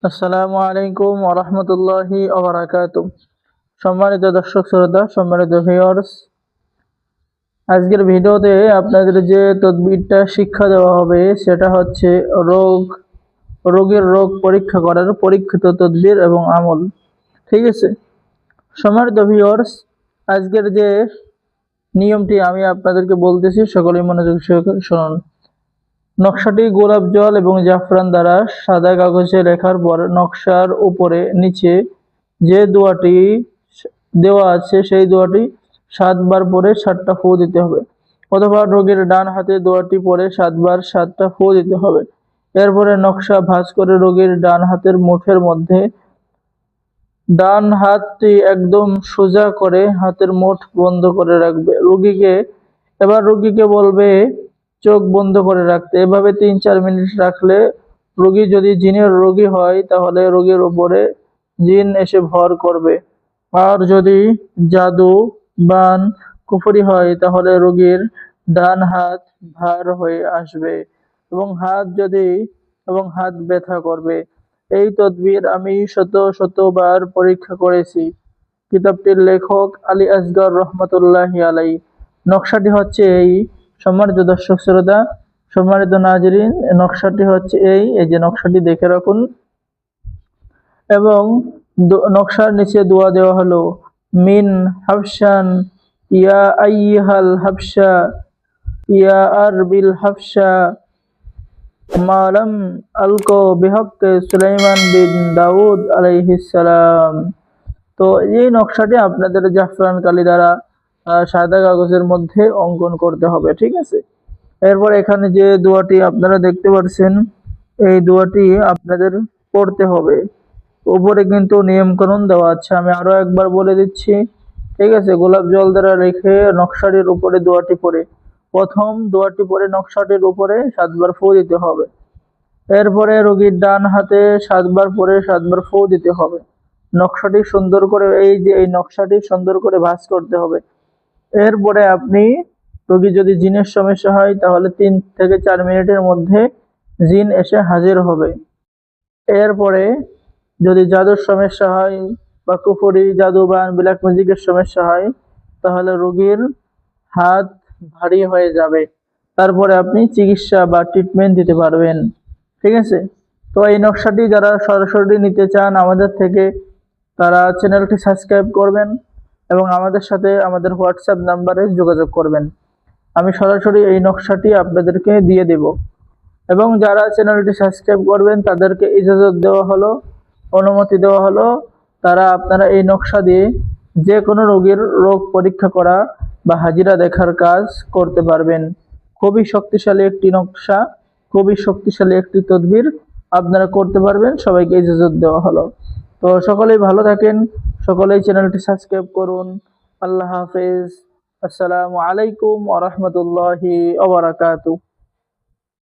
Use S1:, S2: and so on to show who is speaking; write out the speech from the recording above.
S1: আসসালামু আলাইকুম ওয়া রাহমাতুল্লাহি ওয়া বারাকাতুহু। সম্মানিত দর্শক শ্রোতা, সম্মানিত ভিউয়ার্স, আজকের ভিডিওতে আপনাদের যে তদবিরটা শিক্ষা দেওয়া হবে সেটা হচ্ছে রোগের রোগ পরীক্ষা করার পরীক্ষিত তদবির এবং আমল। ঠিক আছে? সম্মানিত ভিউয়ার্স, আজকের যে নিয়মটি আমি আপনাদেরকে বলতেছি সকলেই মনোযোগ সহকারে শুনুন। নকশাটি গোলাপ জল এবং জাফরান দ্বারা সাদা কাগজে লেখার পর নকশার উপরে নিচে যে দোয়াটি দেওয়া আছে সেই দোয়াটি ৭ বার পরে ৭টা ফু দিতে হবে, অথবা রোগীর ডান হাতে দোয়াটি পরে ৭ বার ৭টা ফু দিতে হবে। এরপরে নকশা ভাঁজ করে রোগীর ডান হাতের মুঠের মধ্যে ডান হাতটি একদম সোজা করে হাতের মুঠ বন্ধ করে রাখবে। রোগীকে বলবে চোখ বন্ধ করে রাখতে। এভাবে ৩-৪ মিনিট রাখলে রোগী যদি জিনের রোগী হয় তাহলে রোগীর উপরে জিন এসে ভর করবে। আর যদি জাদু, বান, কুফরি হয় তাহলে রোগীর ডান হাত ভার হয়ে আসবে এবং হাত ব্যথা করবে। এই তদবির আমি শতবার পরীক্ষা করেছি। কিতাবটির লেখক আলী আসগর রহমতুল্লাহি আলাই। নকশাটি হচ্ছে এই। সম্মানিত দর্শক শ্রোতা, সম্মানিত নাজরিন, নকশাটি হচ্ছে এই যে নকশাটি দেখে রাখুন। এবং নকশার নিচে দোয়া দেওয়া হলো মিন হাফসান ইয়া আইহাল হাফসা ইয়া আরবিল হাফসা মালাম আলকো বিহক সুলাইমান বিন দাউদ আলাইহিস সালাম। তো এই নকশাটি আপনাদের জাফরান কালি দ্বারা সাদা কাগজের মধ্যে অঙ্কন করতে হবে। ঠিক আছে? এরপর এখানে যে দোয়াটি আপনারা দেখতে পাচ্ছেন এই দোয়াটি আপনাদের পড়তে হবে। উপরে কিন্তু নিয়মকানুন দেওয়া আছে, আমি আরো একবার বলে দিচ্ছি। ঠিক আছে? গোলাপ জল দ্বারা রেখে নকশাটির উপরে দোয়াটি পড়ে প্রথম দোয়াটি পড়ে নকশাটির উপরে ৭ বার ফু দিতে হবে। এরপরে রোগীর ডান হাতে ৭ বার পরে ৭ বার ফু দিতে হবে। নকশাটি সুন্দর করে এই নকশাটি সুন্দর করে ভাঁজ করতে হবে। এরপরে আপনি রোগী যদি জিনের সমস্যা হয় তাহলে ৩ থেকে ৪ মিনিটের মধ্যে জিন এসে হাজির হবে। এরপরে যদি জাদুর সমস্যা হয় বা কুফরি, জাদু, বান, ব্ল্যাক ম্যাজিকের সমস্যা হয় তাহলে রোগীর হাত ভারী হয়ে যাবে। তারপরে আপনি চিকিৎসা বা ট্রিটমেন্ট দিতে পারবেন। ঠিক আছে? তো এই নকশাটি যারা সরাসরি নিতে চান আমাদের থেকে তারা চ্যানেলটি সাবস্ক্রাইব করবেন এবং আমাদের সাথে আমাদের হোয়াটসঅ্যাপ নাম্বারে যোগাযোগ করবেন। আমি সরাসরি এই নকশাটি আপনাদেরকে দিয়ে দেব। এবং যারা চ্যানেলটি সাবস্ক্রাইব করবেন তাদেরকে ইজাজত দেওয়া হলো, অনুমতি দেওয়া হলো, আপনারা এই নকশা দিয়ে যে কোনো রোগীর রোগ পরীক্ষা করা বা হাজিরা দেখার কাজ করতে পারবেন। খুবই শক্তিশালী একটি নকশা, খুবই শক্তিশালী একটি তদবির আপনারা করতে পারবেন। সবাইকে ইজাজত দেওয়া হলো। তো সকলেই ভালো থাকেন, সকলেই চ্যানেলটি সাবস্ক্রাইব করুন। আল্লাহ হাফেজ। আসসালামু আলাইকুম ওয়া রাহমাতুল্লাহি ওয়া বারাকাতুহু।